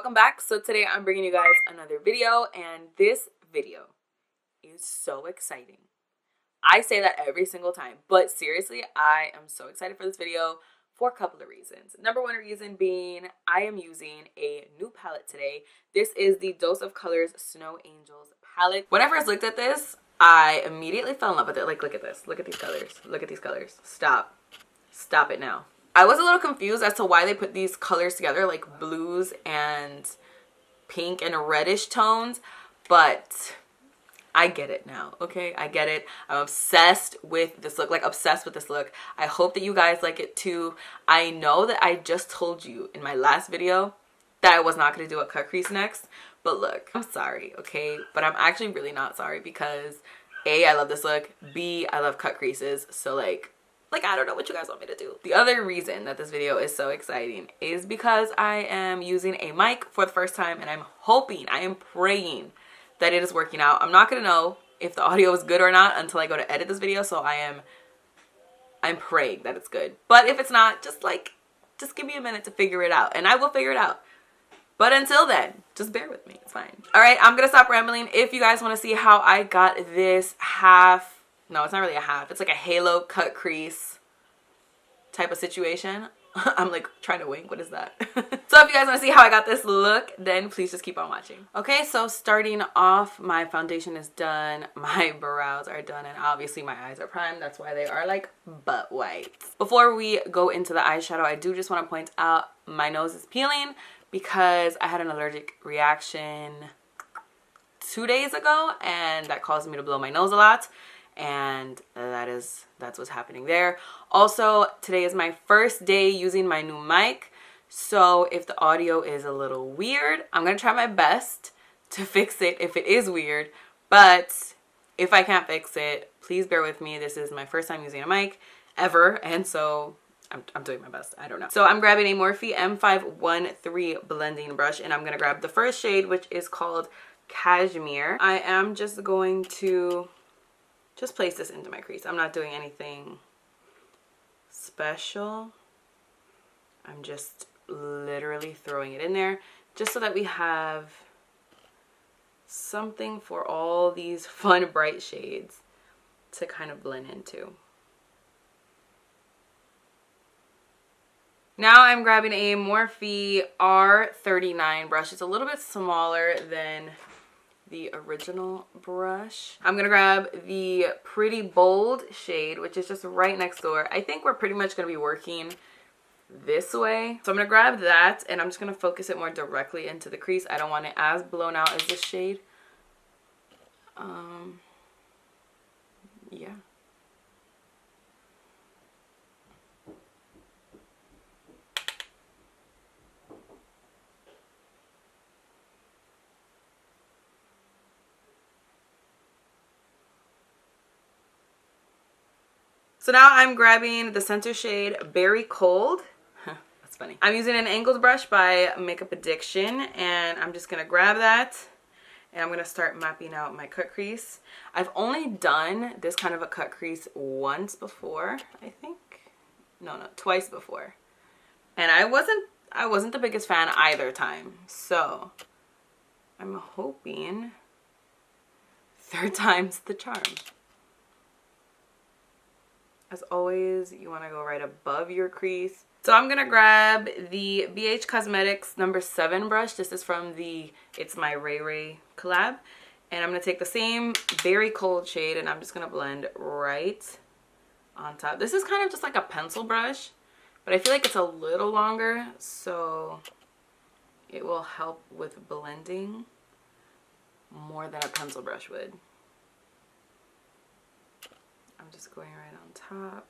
welcome back. So today I'm bringing you guys another video, and this video is so exciting. I say that every single time, but seriously, I am so excited for this video for a couple of reasons. Number one reason being I am using a new palette today. This is the Dose of Colors Snow Angels palette. When I first looked at this, I immediately fell in love with it. Like, look at this. Look at these colors. Look at these colors. Stop. Stop it now. I was a little confused as to why they put these colors together, like blues and pink and reddish tones, but I get it now, okay? I get it. I'm obsessed with this look, like obsessed with this look. I hope that you guys like it too. I know that I just told you in my last video that I was not going to do a cut crease next, but look, I'm sorry, okay? But I'm actually really not sorry because A, I love this look. B, I love cut creases. So like I don't know what you guys want me to do. The other reason that this video is so exciting is because I am using a mic for the first time, and I'm hoping, I am praying that it is working out. I'm not gonna know if the audio is good or not until I go to edit this video, so I'm praying that it's good. But if it's not, just give me a minute to figure it out, and I will figure it out. But until then, just bear with me, it's fine. All right, I'm gonna stop rambling. If you guys wanna see how I got this half, no, it's not really a half, it's like a halo cut crease type of situation. I'm like trying to wink, what is that? So if you guys want to see how I got this look, then please just keep on watching. Okay, so starting off, my foundation is done, my brows are done, and obviously my eyes are primed. That's why they are like butt white. Before we go into the eyeshadow, I do just want to point out my nose is peeling because I had an allergic reaction 2 days ago, and that caused me to blow my nose a lot. And that's what's happening there. Also, today is my first day using my new mic, so if the audio is a little weird, I'm gonna try my best to fix it if it is weird. But if I can't fix it, please bear with me. This is my first time using a mic ever, and so I'm doing my best. I don't know. So I'm grabbing a Morphe M513 blending brush, and I'm gonna grab the first shade, which is called Cashmere. I am just going to just place this into my crease. I'm not doing anything special. I'm just literally throwing it in there just so that we have something for all these fun bright shades to kind of blend into. Now I'm grabbing a Morphe R39 brush. It's a little bit smaller than the original brush. I'm gonna grab the Pretty Bold shade, which is just right next door. I think we're pretty much gonna be working this way. So I'm gonna grab that, and I'm just gonna focus it more directly into the crease. I don't want it as blown out as this shade. Yeah. So now I'm grabbing the center shade Berry Cold. That's funny. I'm using an angled brush by Makeup Addiction, and I'm just gonna grab that, and I'm gonna start mapping out my cut crease. I've only done this kind of a cut crease once before, I think. No, twice before. And I wasn't the biggest fan either time. So I'm hoping third time's the charm. As always, you want to go right above your crease. So I'm going to grab the BH Cosmetics number 7 brush. This is from the It's My Ray Ray collab. And I'm going to take the same Berry Cold shade, and I'm just going to blend right on top. This is kind of just like a pencil brush, but I feel like it's a little longer, so it will help with blending more than a pencil brush would. I'm just going right on top.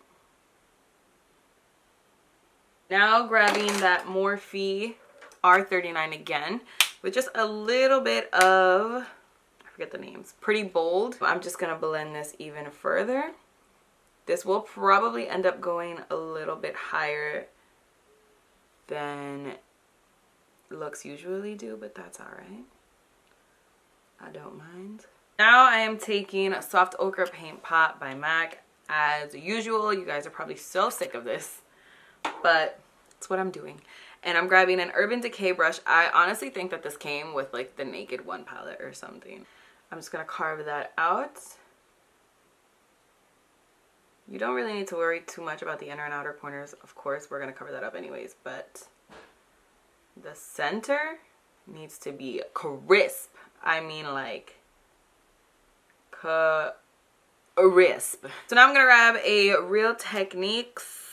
Now grabbing that Morphe R39 again with just a little bit of, I forget the names, Pretty Bold. I'm just gonna blend this even further. This will probably end up going a little bit higher than looks usually do, but that's all right. I don't mind. Now I am taking a Soft Ochre Paint Pot by MAC. As usual, you guys are probably so sick of this, but it's what I'm doing. And I'm grabbing an Urban Decay brush. I honestly think that this came with like the Naked One palette or something. I'm just gonna carve that out. You don't really need to worry too much about the inner and outer corners. Of course, we're gonna cover that up anyways, but the center needs to be crisp. I mean like crisp. So now I'm gonna grab a Real Techniques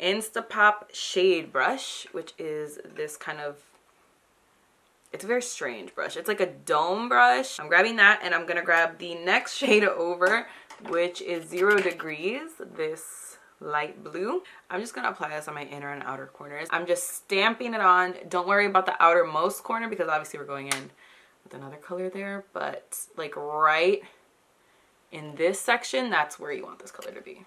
Instapop shade brush, which is this kind of, it's a very strange brush. It's like a dome brush. I'm grabbing that, and I'm gonna grab the next shade over, which is 0 Degrees, this light blue. I'm just gonna apply this on my inner and outer corners. I'm just stamping it on. Don't worry about the outermost corner because obviously we're going in with another color there, but like right in this section, that's where you want this color to be.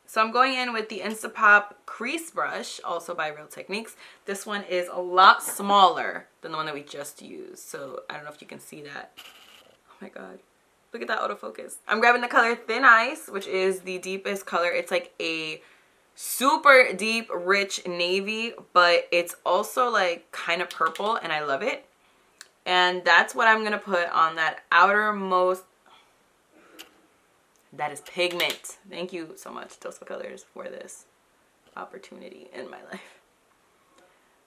So I'm going in with the Instapop crease brush, also by Real Techniques. This one is a lot smaller than the one that we just used. So I don't know if you can see that. Oh my god. Look at that autofocus. I'm grabbing the color Thin Ice, which is the deepest color. It's like a super deep, rich navy, but it's also like kind of purple, and I love it. And that's what I'm going to put on that outermost. That is pigment. Thank you so much, Tosa Colors, for this opportunity in my life.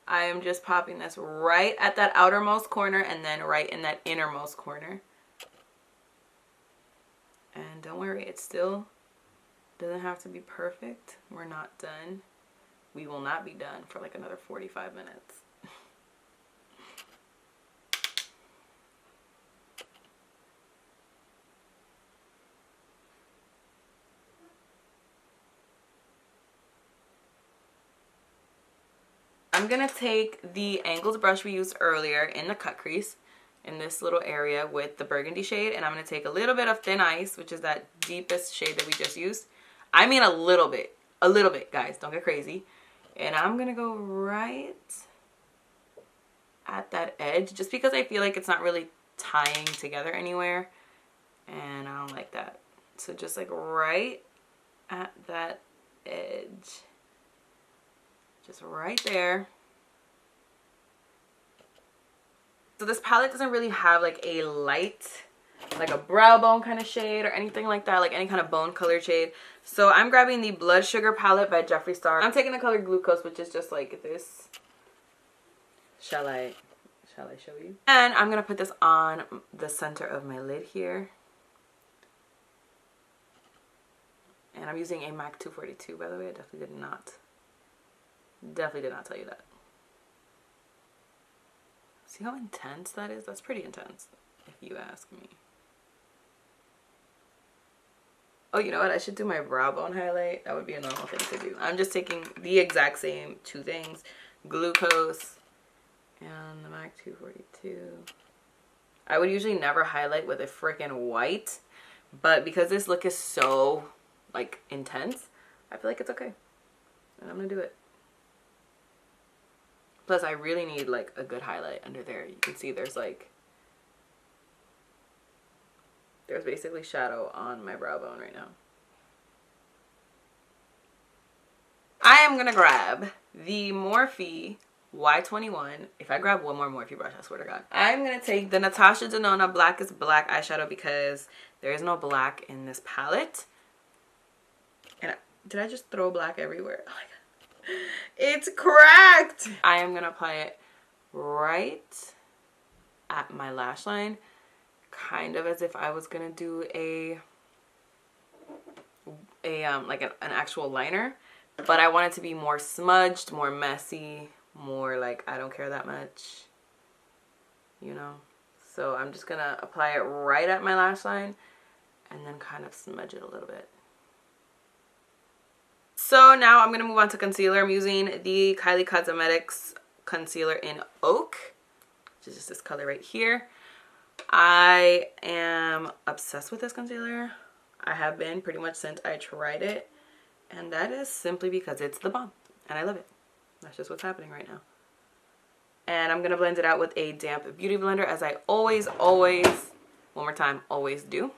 I am just popping this right at that outermost corner and then right in that innermost corner. And don't worry, it still doesn't have to be perfect. We're not done. We will not be done for like another 45 minutes. I'm going to take the angled brush we used earlier in the cut crease in this little area with the burgundy shade, and I'm going to take a little bit of Thin Ice, which is that deepest shade that we just used. I mean a little bit, guys, don't get crazy. And I'm going to go right at that edge just because I feel like it's not really tying together anywhere, and I don't like that. So just like right at that edge. Just right there. So this palette doesn't really have like a light, like a brow bone kind of shade or anything like that, like any kind of bone color shade. So I'm grabbing the Blood Sugar palette by Jeffree Star. I'm taking the color Glucose, which is just like this. Shall I show you? And I'm gonna put this on the center of my lid here. And I'm using a MAC 242, by the way. I definitely did not tell you that. See how intense that is? That's pretty intense, if you ask me. Oh, you know what? I should do my brow bone highlight. That would be a normal thing to do. I'm just taking the exact same two things. Glucose and the MAC 242. I would usually never highlight with a freaking white, but because this look is so, like, intense, I feel like it's okay. And I'm gonna do it. Plus, I really need like a good highlight under there. You can see there's basically shadow on my brow bone right now. I am gonna grab the Morphe Y21. If I grab one more Morphe brush, I swear to God. I'm gonna take the Natasha Denona Blackest Black eyeshadow because there is no black in this palette. And did I just throw black everywhere? Oh my God. It's cracked. I am gonna apply it right at my lash line, kind of as if I was gonna do like an actual liner, but I want it to be more smudged, more messy, more like I don't care that much, you know. So I'm just gonna apply it right at my lash line and then kind of smudge it a little bit. So now I'm going to move on to concealer. I'm using the Kylie Cosmetics concealer in Oak, which is just this color right here. I am obsessed with this concealer. I have been pretty much since I tried it. And that is simply because it's the bomb. And I love it. That's just what's happening right now. And I'm going to blend it out with a damp beauty blender, as I always, one more time, always do.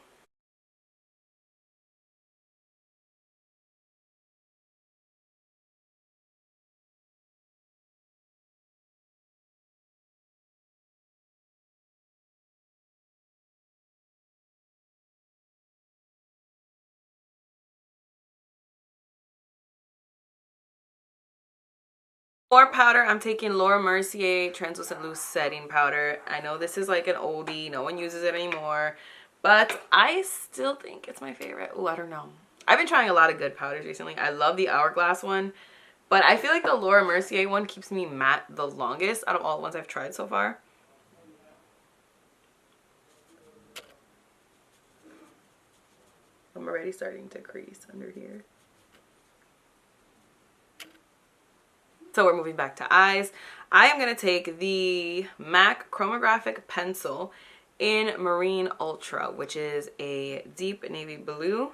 For powder, I'm taking Laura Mercier Translucent Loose Setting Powder. I know this is like an oldie. No one uses it anymore. But I still think it's my favorite. Oh, I don't know. I've been trying a lot of good powders recently. I love the Hourglass one. But I feel like the Laura Mercier one keeps me matte the longest out of all the ones I've tried so far. I'm already starting to crease under here. So we're moving back to eyes. I am going to take the MAC Chromographic Pencil in Marine Ultra, which is a deep navy blue.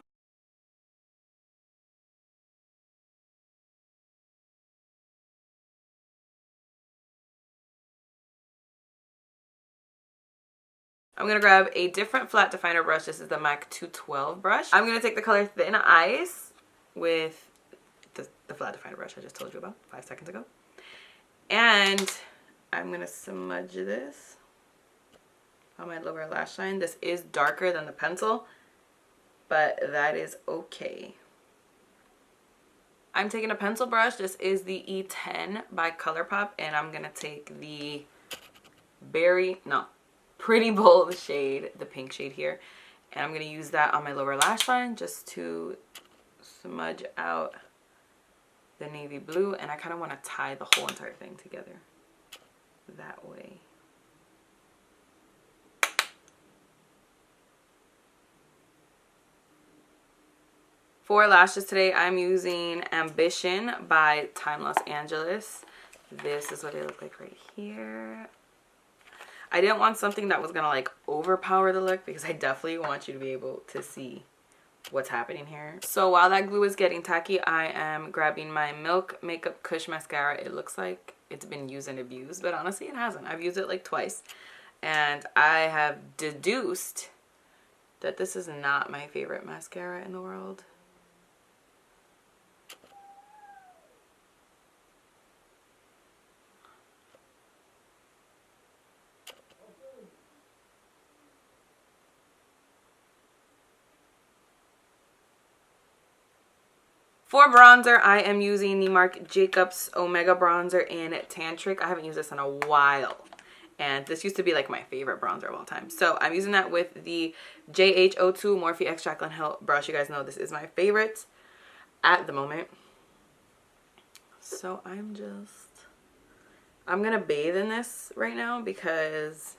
I'm going to grab a different flat definer brush. This is the MAC 212 brush. I'm going to take the color Thin Ice with the flat definer brush I just told you about 5 seconds ago. And I'm going to smudge this on my lower lash line. This is darker than the pencil, but that is okay. I'm taking a pencil brush. This is the E10 by ColourPop, and I'm going to take the Pretty Bold shade, the pink shade here, and I'm going to use that on my lower lash line just to smudge out the navy blue, and I kind of want to tie the whole entire thing together that way. For lashes today, I'm using Ambition by Time Los Angeles. This is what they look like right here. I didn't want something that was going to like overpower the look, because I definitely want you to be able to see what's happening here. So while that glue is getting tacky, I am grabbing my Milk Makeup Kush mascara. It looks like it's been used and abused, but honestly it hasn't. I've used it like twice, and I have deduced that this is not my favorite mascara in the world. For bronzer, I am using the Marc Jacobs Omega Bronzer in Tantric. I haven't used this in a while, and this used to be like my favorite bronzer of all time. So I'm using that with the JH02 Morphe X Jaclyn Hill brush. You guys know this is my favorite at the moment. So I'm gonna bathe in this right now because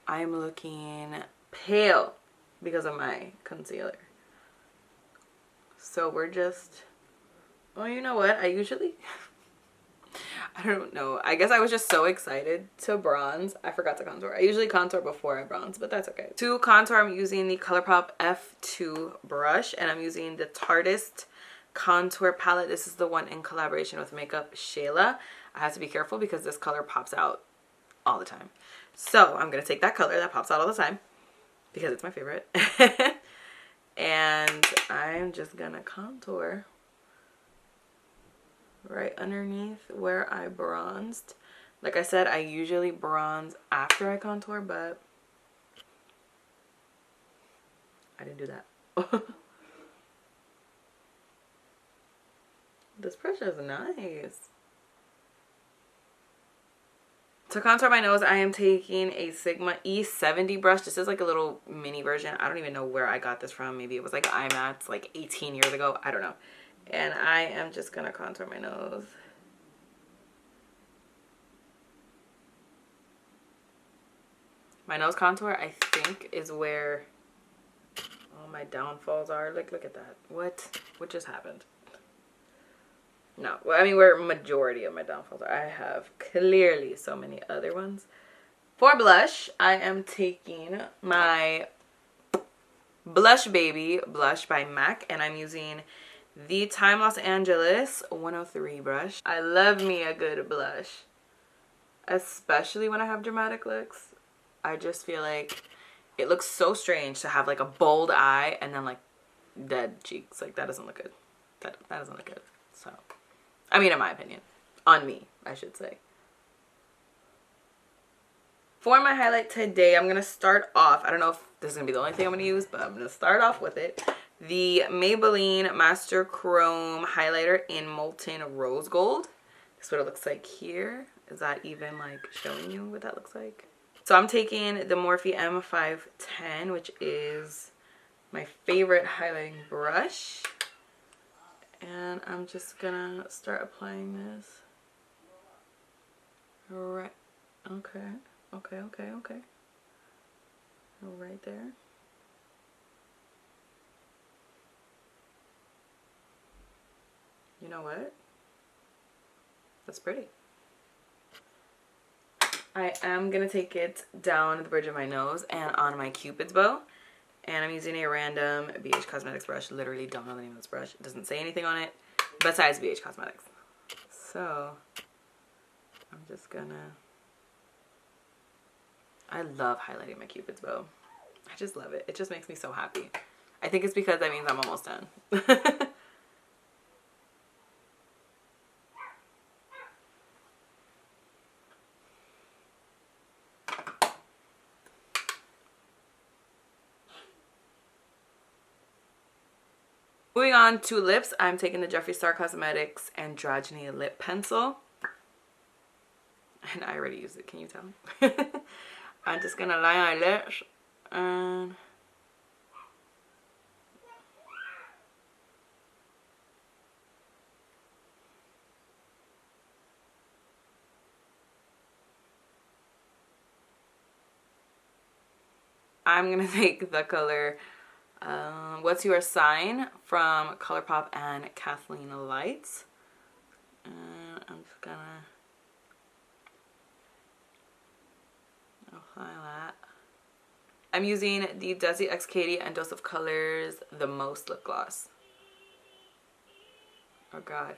I'm looking pale because of my concealer. So we're just, oh, you know what? I don't know. I guess I was just so excited to bronze. I forgot to contour. I usually contour before I bronze, but that's okay. To contour, I'm using the ColourPop F2 brush, and I'm using the Tarte contour palette. This is the one in collaboration with Makeup Shayla. I have to be careful because this color pops out all the time. So I'm going to take that color that pops out all the time because it's my favorite. And I'm just gonna contour right underneath where I bronzed. Like I said, I usually bronze after I contour, but I didn't do that. This brush is nice. To contour my nose, I am taking a Sigma E70 brush. This is like a little mini version. I don't even know where I got this from. Maybe it was like IMATs like 18 years ago. I don't know. And I am just going to contour my nose. My nose contour, I think, is where all my downfalls are. Like, look at that. What just happened? No, well, I mean, where majority of my downfalls are. I have clearly so many other ones. For blush, I am taking my Blushbaby blush by MAC, and I'm using the Time Los Angeles 103 brush. I love me a good blush. especially when I have dramatic looks. I just feel like it looks so strange to have like a bold eye and then like dead cheeks. Like that doesn't look good. That doesn't look good. So, I mean, in my opinion. On me, I should say. For my highlight today, I'm going to start off, I don't know if this is going to be the only thing I'm going to use, but I'm going to start off with it. The Maybelline Master Chrome Highlighter in Molten Rose Gold. This is what it looks like here. Is that even like showing you what that looks like? So I'm taking the Morphe M510, which is my favorite highlighting brush. And I'm just going to start applying this. Right. Okay. Okay. Right there. You know what? That's pretty. I am going to take it down the bridge of my nose and on my Cupid's bow. And I'm using a random BH Cosmetics brush. Literally don't know the name of this brush. It doesn't say anything on it besides BH Cosmetics. So, I'm just going to... I love highlighting my Cupid's bow. I just love it. It just makes me so happy. I think it's because that means I'm almost done. Moving on to lips, I'm taking the Jeffree Star Cosmetics Androgyny Lip Pencil. And I already used it, can you tell? I'm just going to line my lips and... I'm going to take the color What's Your Sign from ColourPop and Kathleen Lights. And I'm just going to apply that. I'm using the Desi X Katy and Dose of Colors The Most lip gloss. Oh god.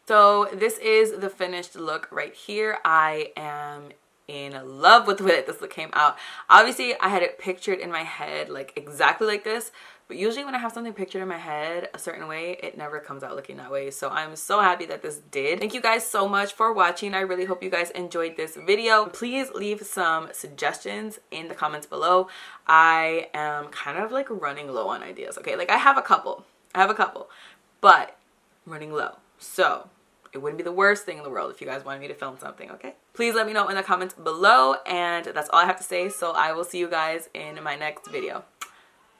So this is the finished look right here. I am in love with the way that this look came out. Obviously, I had it pictured in my head like exactly like this, but usually when I have something pictured in my head a certain way, it never comes out looking that way. So I'm so happy that this did. Thank you guys so much for watching. I really hope you guys enjoyed this video. Please leave some suggestions in the comments below. I am kind of like running low on ideas, okay? Like I have a couple, but I'm running low. So it wouldn't be the worst thing in the world if you guys wanted me to film something, okay? Please let me know in the comments below, and that's all I have to say. So I will see you guys in my next video.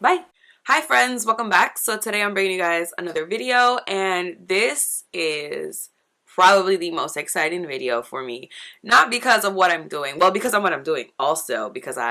Bye. Hi friends, welcome back. So today I'm bringing you guys another video, and this is probably the most exciting video for me. Not because of what I'm doing, well, because of what I'm doing, also because